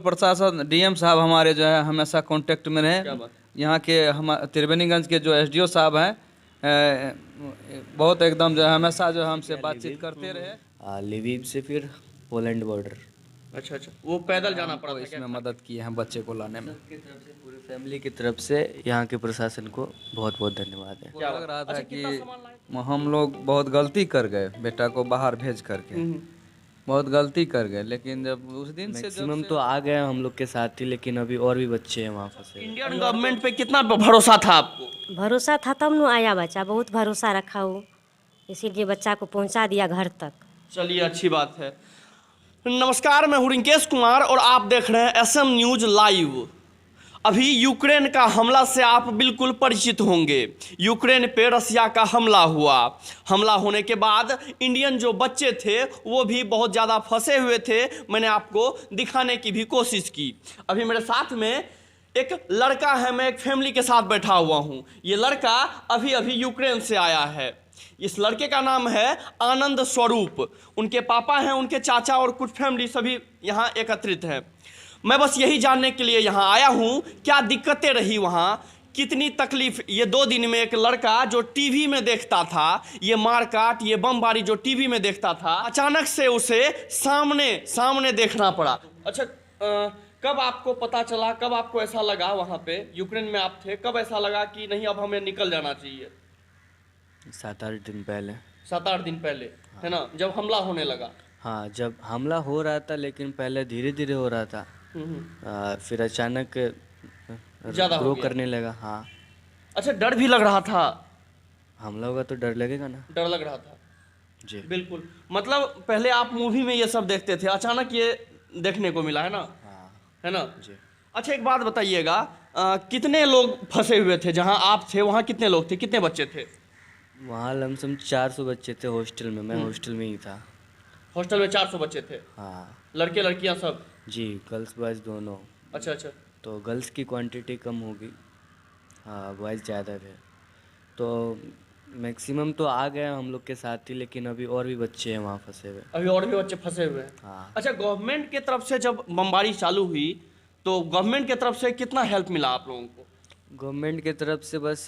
प्रशासन डीएम साहब हमारे जो है हमेशा कांटेक्ट में रहे। यहाँ के हम त्रिवेणीगंज के जो एसडीओ साहब हैं बहुत एकदम जो है हमेशा जो है हमसे बातचीत करते रहे। लिविव से फिर पोलैंड बॉर्डर। अच्छा अच्छा, वो पैदल जाना पड़ा था क्या? इसमें मदद किए हैं बच्चे को लाने में। की तरफ से, पूरी फैमिली की तरफ से यहाँ के प्रशासन को बहुत बहुत धन्यवाद है। लग रहा था कि हम लोग बहुत गलती कर गए बेटा को बाहर भेज करके, बहुत गलती कर गए। लेकिन जब उस दिन से मैक्सिमम तो आ गए हम लोग के साथ ही, लेकिन अभी और भी बच्चे हैं वहाँ फंसे। इंडियन गवर्नमेंट पे कितना भरोसा था आपको? भरोसा था तब न आया बच्चा, बहुत भरोसा रखा हो, इसीलिए बच्चा को पहुंचा दिया घर तक। चलिए अच्छी बात है। नमस्कार, मैं हूं रिंकेश कुमार और आप देख रहे हैं एसएम न्यूज लाइव। अभी यूक्रेन का हमला से आप बिल्कुल परिचित होंगे। यूक्रेन पे रसिया का हमला हुआ। हमला होने के बाद इंडियन जो बच्चे थे वो भी बहुत ज़्यादा फंसे हुए थे। मैंने आपको दिखाने की भी कोशिश की। अभी मेरे साथ में एक लड़का है, मैं एक फैमिली के साथ बैठा हुआ हूँ। ये लड़का अभी अभी यूक्रेन से आया है। इस लड़के का नाम है आनंद स्वरूप। उनके पापा हैं, उनके चाचा और कुछ फैमिली सभी यहाँ एकत्रित हैं। मैं बस यही जानने के लिए यहाँ आया हूँ क्या दिक्कतें रही वहाँ, कितनी तकलीफ। ये 2 दिन में एक लड़का जो टीवी में देखता था, ये मारकाट, ये बमबारी जो टीवी में देखता था, अचानक से उसे सामने सामने देखना पड़ा। अच्छा, कब आपको पता चला, कब आपको ऐसा लगा वहाँ पे यूक्रेन में आप थे, कब ऐसा लगा कि नहीं अब हमें निकल जाना चाहिए? 7-8 दिन पहले। 7-8 दिन पहले, है ना, जब हमला होने लगा। हाँ, जब हमला हो रहा था, लेकिन पहले धीरे धीरे हो रहा था। फिर अचानक ज़्यादा ग्रो करने लगा। हाँ। अच्छा, डर भी लग रहा था? हमला होगा तो डर लगेगा ना। डर लग रहा था जी बिल्कुल। मतलब पहले आप मूवी में ये सब देखते थे, अचानक ये देखने को मिला, है ना? हाँ है ना जी। अच्छा, एक बात बताइएगा, कितने लोग फंसे हुए थे जहाँ आप थे? वहाँ कितने लोग थे, कितने बच्चे थे? वहाँ लमसम 400 बच्चे थे हॉस्टल में। मैं हॉस्टल में ही था। हॉस्टल में 400 बच्चे थे? हाँ लड़के लड़कियाँ सब? जी, गर्ल्स बॉयज़ दोनों। अच्छा अच्छा। तो गर्ल्स की क्वांटिटी कम होगी, हाँ बॉयज़ ज़्यादा थे। तो मैक्सिमम तो आ गए हम लोग के साथ ही, लेकिन अभी और भी बच्चे हैं वहाँ फंसे हुए। अभी और भी बच्चे फंसे हुए हैं? हाँ। अच्छा, गवर्नमेंट की तरफ से जब बमबारी चालू हुई तो गवर्नमेंट की तरफ से कितना हेल्प मिला आप लोगों को? गवर्नमेंट की तरफ से बस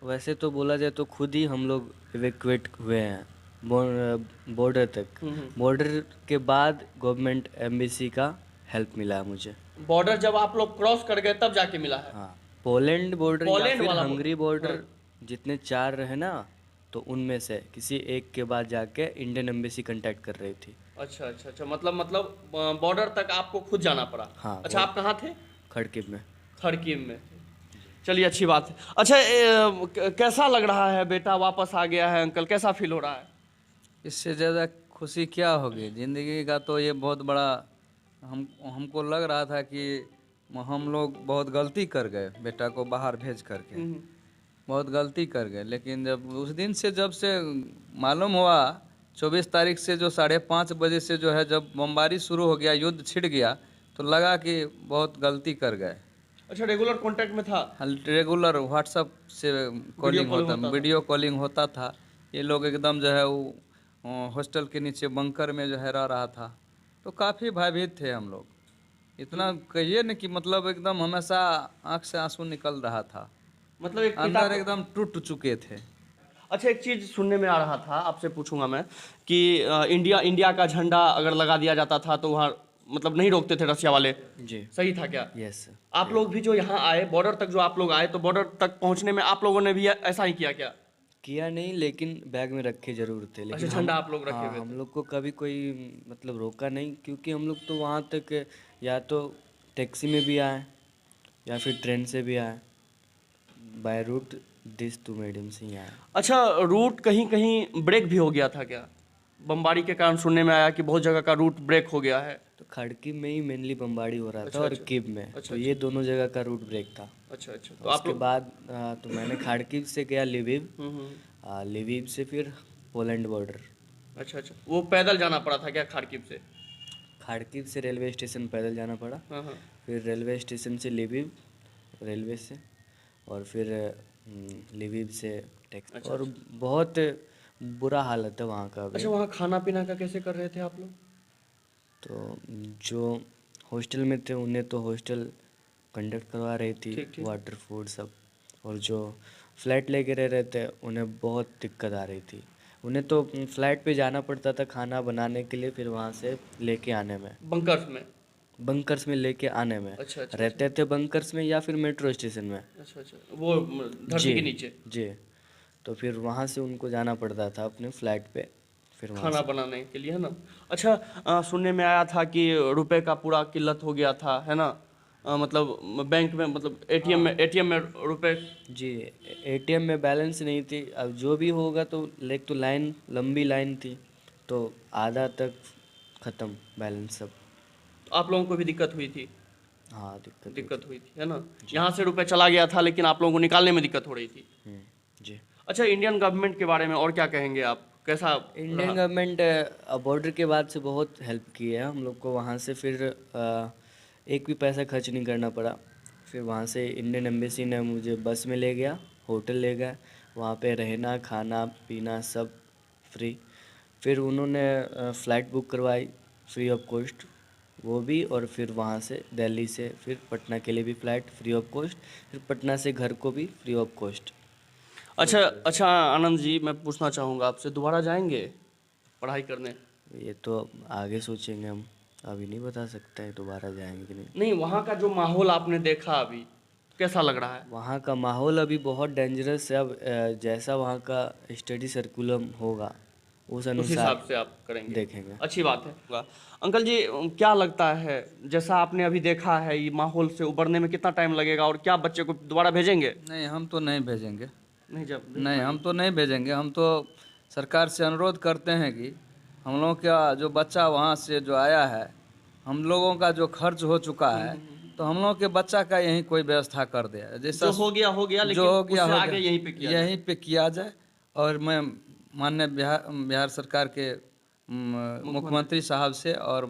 वैसे तो बोला जाए तो खुद ही हम लोग इवैक्यूएट हुए हैं बॉर्डर तक। बॉर्डर के बाद गवर्नमेंट एम्बेसी का हेल्प मिला मुझे। बॉर्डर जब आप लोग क्रॉस कर गए तब जाके मिला है? हाँ, पोलैंड बॉर्डर या पोलैंड फिर वाला हंगरी बॉर्डर, जितने 4 रहे ना, तो उनमें से किसी एक के बाद जाके इंडियन एम्बेसी कांटेक्ट कर रही थी। अच्छा अच्छा अच्छा, मतलब बॉर्डर तक आपको खुद जाना पड़ा? हाँ। अच्छा, आप कहाँ थे? खड़किव में। खड़कीव में। चलिए अच्छी बात है। अच्छा, कैसा लग रहा है बेटा वापस आ गया है? अंकल कैसा फील हो रहा है? इससे ज़्यादा खुशी क्या होगी ज़िंदगी का। तो ये बहुत बड़ा हमको लग रहा था कि हम लोग बहुत गलती कर गए बेटा को बाहर भेज करके, बहुत गलती कर गए। लेकिन जब उस दिन से जब से मालूम हुआ 24 तारीख से जो 5:30 बजे से जो है जब बमबारी शुरू हो गया, युद्ध छिड़ गया, तो लगा कि बहुत गलती कर गए। अच्छा, रेगुलर कांटेक्ट में था? रेगुलर व्हाट्सअप से कॉलिंग होता, वीडियो कॉलिंग होता था। ये लोग एकदम जो है वो हॉस्टल के नीचे बंकर में जो है रहा था। तो काफ़ी भयभीत थे हम लोग। इतना कहिए न कि मतलब एकदम हमेशा आँख से आंसू निकल रहा था, मतलब एक अंदर एकदम टूट चुके थे। अच्छा, एक चीज़ सुनने में आ रहा था, आपसे पूछूंगा मैं कि इंडिया का झंडा अगर लगा दिया जाता था तो वहाँ मतलब नहीं रोकते थे रसिया वाले? जी। सही था क्या? यस। आप लोग भी जो यहाँ आए, बॉर्डर तक जो आप लोग आए, तो बॉर्डर तक पहुँचने में आप लोगों ने भी ऐसा ही किया क्या? किया नहीं, लेकिन बैग में रखे जरूर थे। लेकिन अच्छा, झंडा आप लोग रखे हाँ, हुए थे? हम लोग को कभी कोई मतलब रोका नहीं, क्योंकि हम लोग तो वहाँ तक या तो टैक्सी में भी आए या फिर ट्रेन से भी आए। बाय रूट दिस 2 मीडियम से ही आए। अच्छा, रूट कहीं कहीं ब्रेक भी हो गया था क्या? बमबारी के कारण सुनने में आया कि बहुत जगह का रूट ब्रेक हो गया है। तो खड़की में ही मेनली बमबारी हो रहा था और अच्छा। किव में। अच्छा, तो ये दोनों जगह का रूट ब्रेक था। अच्छा अच्छा, तो उसके बाद तो मैंने खड़की से गया लिविव। लिविव से फिर पोलैंड बॉर्डर। अच्छा अच्छा, वो पैदल जाना पड़ा था क्या खार्किव से? खड़की से रेलवे स्टेशन पैदल जाना पड़ा। हाँ हाँ। फिर रेलवे स्टेशन से लिविव रेलवे से, और फिर लिविव से टैक्सी। अच्छा, और बहुत बुरा हालत है वहाँ का अभी। अच्छा, वहाँ खाना पीना का कैसे कर रहे थे आप लोग? तो जो हॉस्टल में थे, उन्हें तो हॉस्टल कंडक्ट करवा रही थी, ठीक, ठीक। वाटर फूड सब। और जो फ्लैट लेके रह रहे थे उन्हें बहुत दिक्कत आ रही थी। उन्हें तो फ्लैट पे जाना पड़ता था खाना बनाने के लिए, फिर वहाँ से लेके आने में, बंकर्स में। बंकर्स में लेके आने में। अच्छा, अच्छा, रहते थे बंकर्स में या फिर मेट्रो स्टेशन में। अच्छा अच्छा, वो धरती के नीचे जी। तो फिर वहाँ से उनको जाना पड़ता था अपने फ्लैट पे, फिर वहाँ खाना बनाने के लिए, है ना। अच्छा, सुनने में आया था कि रुपए का पूरा किल्लत हो गया था, है ना। मतलब बैंक में, मतलब एटीएम में रुपए। जी, एटीएम में बैलेंस नहीं थी। अब जो भी होगा तो तो लाइन, लंबी लाइन थी, तो आधा तक ख़त्म बैलेंस सब। आप लोगों को भी दिक्कत हुई थी? हाँ, दिक्कत हुई थी, है ना। यहाँ से रुपए चला गया था लेकिन आप लोगों को निकालने में दिक्कत हो रही थी। जी। अच्छा, इंडियन गवर्नमेंट के बारे में और क्या कहेंगे आप, कैसा इंडियन गवर्नमेंट बॉर्डर के बाद से बहुत हेल्प की है हम लोग को। वहाँ से फिर एक भी पैसा खर्च नहीं करना पड़ा। फिर वहाँ से इंडियन एम्बेसी ने मुझे बस में ले गया, होटल ले गया, वहाँ पे रहना खाना पीना सब फ्री। फिर उन्होंने फ़्लाइट बुक करवाई फ्री ऑफ कॉस्ट, वो भी। और फिर वहाँ से दिल्ली से फिर पटना के लिए भी फ़्लाइट फ्री ऑफ कॉस्ट, फिर पटना से घर को भी फ्री ऑफ कॉस्ट। अच्छा अच्छा, आनंद जी, मैं पूछना चाहूँगा आपसे, दोबारा जाएंगे पढ़ाई करने? ये तो आगे सोचेंगे हम, अभी नहीं बता सकते हैं दोबारा जाएंगे कि नहीं। नहीं, वहाँ का जो माहौल आपने देखा अभी, कैसा लग रहा है? वहाँ का माहौल अभी बहुत डेंजरस है। अब जैसा वहाँ का स्टडी सर्कुलम होगा उस उस अनुसार हिसाब से आप करेंगे, देखेंगे। अच्छी बात है। अंकल जी, क्या लगता है, जैसा आपने अभी देखा है, ये माहौल से उबरने में कितना टाइम लगेगा, और क्या बच्चे को दोबारा भेजेंगे? नहीं, हम तो नहीं भेजेंगे। नहीं, जब नहीं, हम तो नहीं भेजेंगे। हम तो सरकार से अनुरोध करते हैं कि हम लोग का जो बच्चा वहाँ से जो आया है, हम लोगों का जो खर्च हो चुका है, तो हम लोग के बच्चा का यहीं कोई व्यवस्था कर दे, जैसा जो हो गया, लेकिन जो हो गया उससे हो आगे गया, यहीं पे किया जाए। और मैं माननीय बिहार सरकार के मुख्यमंत्री साहब से और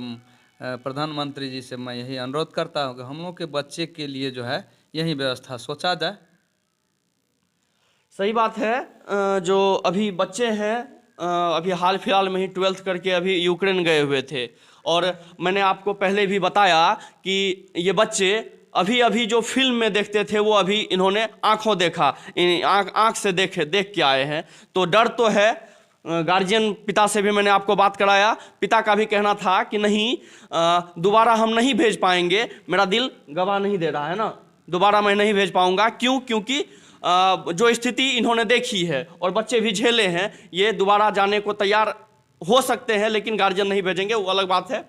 प्रधानमंत्री जी से मैं यही अनुरोध करता हूँ कि हम लोग के बच्चे के लिए जो है यही व्यवस्था सोचा जाए। सही बात है। जो अभी बच्चे हैं, अभी हाल फिलहाल में ही 12th करके अभी यूक्रेन गए हुए थे, और मैंने आपको पहले भी बताया कि ये बच्चे अभी अभी जो फिल्म में देखते थे वो अभी इन्होंने आंखों देखा, आंख से देख के आए हैं। तो डर तो है। गार्जियन पिता से भी मैंने आपको बात कराया, पिता का भी कहना था कि नहीं, दोबारा हम नहीं भेज पाएंगे, मेरा दिल गवाह नहीं दे रहा है ना, दोबारा मैं नहीं भेज पाऊंगा। क्योंकि जो स्थिति इन्होंने देखी है और बच्चे भी झेले हैं, ये दोबारा जाने को तैयार हो सकते हैं, लेकिन गार्जियन नहीं भेजेंगे, वो अलग बात है।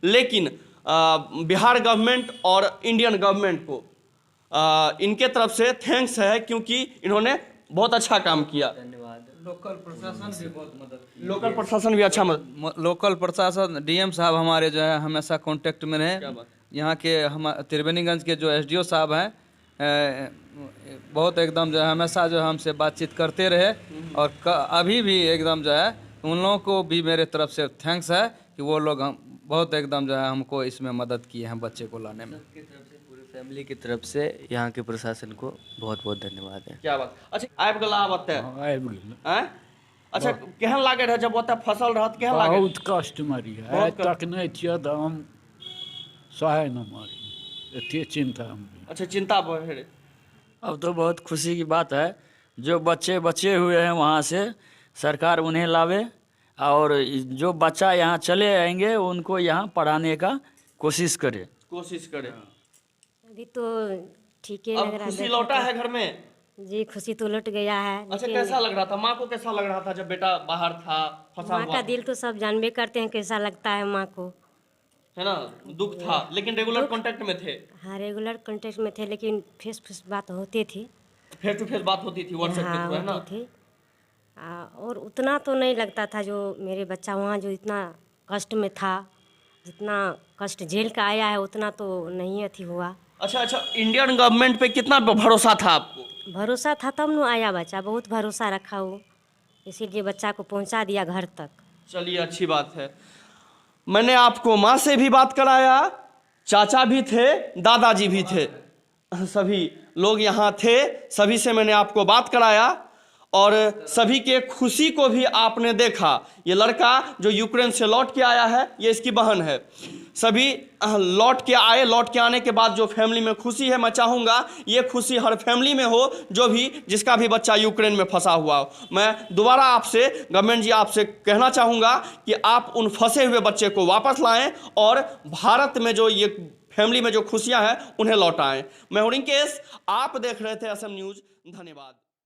लेकिन बिहार गवर्नमेंट और इंडियन गवर्नमेंट को इनके तरफ से थैंक्स है, क्योंकि इन्होंने बहुत अच्छा काम किया। धन्यवाद। लोकल प्रशासन भी बहुत मदद की। लोकल प्रशासन भी अच्छा लोकल प्रशासन, डीएम साहब हमारे जो है हमेशा कांटेक्ट में रहे। यहाँ के हम त्रिवेणीगंज के जो एसडीओ साहब हैं, बहुत एकदम जो है हमेशा जो है हमसे बातचीत करते रहे, और अभी भी एकदम जो है उन लोगों को भी मेरे तरफ से थैंक्स है कि वो लोग हम बहुत एकदम जो है हमको इसमें मदद किए हैं बच्चे को लाने में। सबकी तरफ से, पूरी फैमिली की तरफ से यहाँ के प्रशासन को बहुत बहुत धन्यवाद है। क्या बात। अच्छा, आबि गेला आब एतऽ? आबि गेल। हैं? अच्छा, केहन लागे रहे जब ओतऽ फसल रहत, केहन लागे? बहुत कष्टमरी है। आइ तक नहि छियै तऽ हम सहाय न मारी, एते चिंता हम। अच्छा, चिंता बढ़ रही। अब तो बहुत खुशी की बात है, जो बच्चे बचे हुए हैं वहाँ से सरकार उन्हें लावे, और जो बच्चा यहाँ चले आएंगे उनको यहाँ पढ़ाने का कोशिश करे। अभी तो ठीक ही लग अब रहा खुशी है। लौटा है घर में? जी, खुशी तो लौट गया है। अच्छा, लेकिन कैसा लग रहा था, माँ को कैसा लग रहा था जब बेटा बाहर था, फंसा माँ हुआ का दिल तो सब जानबे करते हैं कैसा लगता है माँ को, है ना। दुख था, लेकिन रेगुलर कांटेक्ट में थे, हाँ रेगुलर कांटेक्ट में थे, लेकिन फेस फेस बात होती थी। फेस टू फेस बात होती थी, व्हाट्सएप हाँ के थ्रू, है ना। होती थी। और उतना तो नहीं लगता था जो मेरे बच्चा वहाँ जो इतना कष्ट में था, जितना कष्ट झेल के आया है उतना तो नहीं अथी हुआ। अच्छा, इंडियन गवर्नमेंट पे कितना भरोसा था आपको? भरोसा था तब न आया बच्चा, बहुत भरोसा रखा हो, इसीलिए बच्चा को पहुँचा दिया घर तक। चलिए, अच्छी बात है। मैंने आपको माँ से भी बात कराया, चाचा भी थे, दादाजी भी थे, सभी लोग यहाँ थे, सभी से मैंने आपको बात कराया। और सभी के खुशी को भी आपने देखा। ये लड़का जो यूक्रेन से लौट के आया है, ये इसकी बहन है। सभी लौट के आए, लौट के आने के बाद जो फैमिली में खुशी है, मैं चाहूँगा ये खुशी हर फैमिली में हो, जो भी जिसका भी बच्चा यूक्रेन में फंसा हुआ हो। मैं दोबारा आपसे, गवर्नमेंट जी, आपसे कहना चाहूँगा कि आप उन फंसे हुए बच्चे को वापस लाएं और भारत में जो ये फैमिली में जो खुशियाँ हैं उन्हें लौटाएं। मैं हूं रिंकेश, आप देख रहे थे SM न्यूज़। धन्यवाद।